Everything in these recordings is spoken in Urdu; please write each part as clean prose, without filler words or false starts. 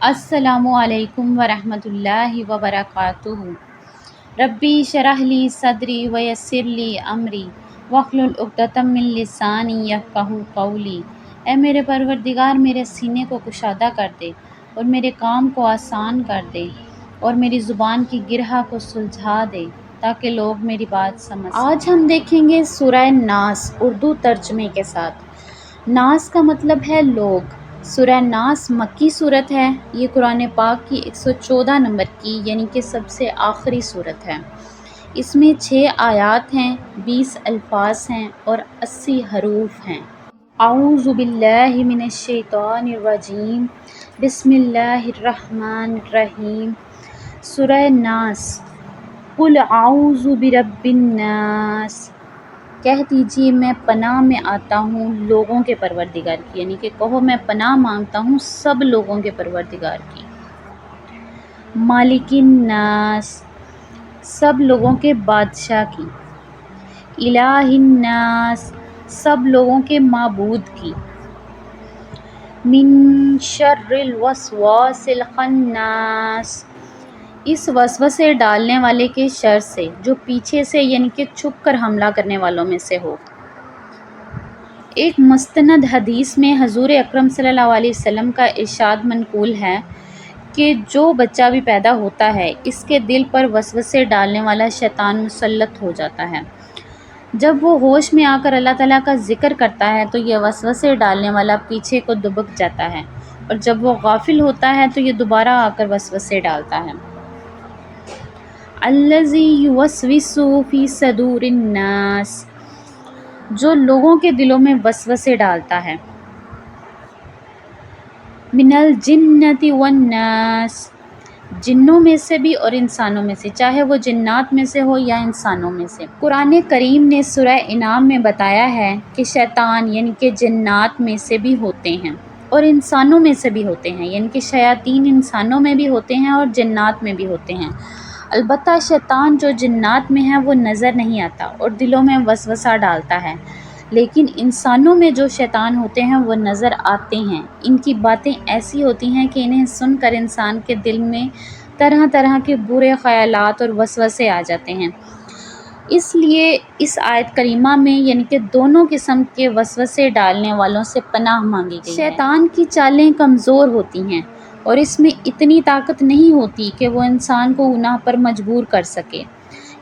السلام علیکم ورحمۃ اللہ وبرکاتہ۔ ربی شرح لی صدری ویسر لی امری واحلل عقدۃ من لسانی یفقہوا قولی۔ اے میرے پروردگار، میرے سینے کو کشادہ کر دے اور میرے کام کو آسان کر دے اور میری زبان کی گرہ کو سلجھا دے تاکہ لوگ میری بات سمجھ سکیں۔ آج ہم دیکھیں گے سورہ ناس اردو ترجمے کے ساتھ۔ ناس کا مطلب ہے لوگ۔ سورہ ناس مکی صورت ہے۔ یہ قرآن پاک کی 114 نمبر کی یعنی کہ سب سے آخری صورت ہے۔ اس میں 6 آیات ہیں، 20 الفاظ ہیں اور 80 حروف ہیں۔ اعوذ باللہ من الشیطان الرجیم، بسم اللہ الرحمن الرحیم۔ سورہ ناس۔ قل اعوذ برب الناس، کہہ دیجیے میں پناہ میں آتا ہوں لوگوں کے پروردگار کی، یعنی کہ کہو میں پناہ مانگتا ہوں سب لوگوں کے پروردگار کی۔ مالک الناس، سب لوگوں کے بادشاہ کی۔ الہ الناس، سب لوگوں کے معبود کی۔ من شر الوسواس الخناس، اس وسوسے ڈالنے والے کے شر سے جو پیچھے سے یعنی کہ چھپ کر حملہ کرنے والوں میں سے ہو۔ ایک مستند حدیث میں حضور اکرم صلی اللہ علیہ وسلم کا ارشاد منقول ہے کہ جو بچہ بھی پیدا ہوتا ہے اس کے دل پر وسوسے ڈالنے والا شیطان مسلط ہو جاتا ہے۔ جب وہ ہوش میں آ کر اللہ تعالیٰ کا ذکر کرتا ہے تو یہ وسوسے ڈالنے والا پیچھے کو دبک جاتا ہے، اور جب وہ غافل ہوتا ہے تو یہ دوبارہ آ کر وسوسے ڈالتا ہے۔ الذی یوسوس فی صدور الناس، جو لوگوں کے دلوں میں وسوسے ڈالتا ہے۔ من الجنۃ والناس، جنوں میں سے بھی اور انسانوں میں سے، چاہے وہ جنات میں سے ہو یا انسانوں میں سے۔ قرآن کریم نے سورہ انعام میں بتایا ہے کہ شیطان یعنی کہ جنات میں سے بھی ہوتے ہیں اور انسانوں میں سے بھی ہوتے ہیں، یعنی کہ شیاطین انسانوں میں بھی ہوتے ہیں اور جنات میں بھی ہوتے ہیں۔ البتہ شیطان جو جنات میں ہے وہ نظر نہیں آتا اور دلوں میں وسوسہ ڈالتا ہے، لیکن انسانوں میں جو شیطان ہوتے ہیں وہ نظر آتے ہیں۔ ان کی باتیں ایسی ہوتی ہیں کہ انہیں سن کر انسان کے دل میں طرح طرح کے برے خیالات اور وسوسے آ جاتے ہیں۔ اس لیے اس آیت کریمہ میں یعنی کہ دونوں قسم کے وسوسے ڈالنے والوں سے پناہ مانگی گئی ہے۔ شیطان کی چالیں کمزور ہوتی ہیں اور اس میں اتنی طاقت نہیں ہوتی کہ وہ انسان کو گناہ پر مجبور کر سکے۔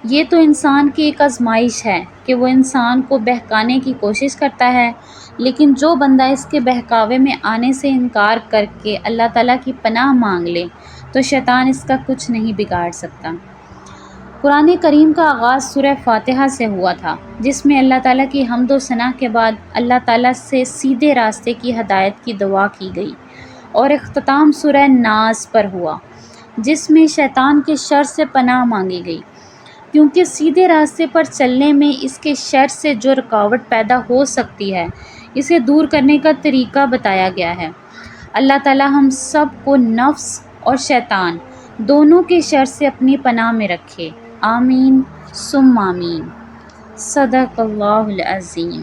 یہ تو انسان کی ایک آزمائش ہے کہ وہ انسان کو بہکانے کی کوشش کرتا ہے، لیکن جو بندہ اس کے بہکاوے میں آنے سے انکار کر کے اللہ تعالیٰ کی پناہ مانگ لے تو شیطان اس کا کچھ نہیں بگاڑ سکتا۔ قرآن کریم کا آغاز سورہ فاتحہ سے ہوا تھا، جس میں اللہ تعالیٰ کی حمد و ثنا کے بعد اللہ تعالیٰ سے سیدھے راستے کی ہدایت کی دعا کی گئی، اور اختتام سورہ ناس پر ہوا جس میں شیطان کے شر سے پناہ مانگی گئی، کیونکہ سیدھے راستے پر چلنے میں اس کے شر سے جو رکاوٹ پیدا ہو سکتی ہے اسے دور کرنے کا طریقہ بتایا گیا ہے۔ اللہ تعالیٰ ہم سب کو نفس اور شیطان دونوں کے شر سے اپنی پناہ میں رکھے۔ آمین ثم آمین۔ صدق اللہ العظیم۔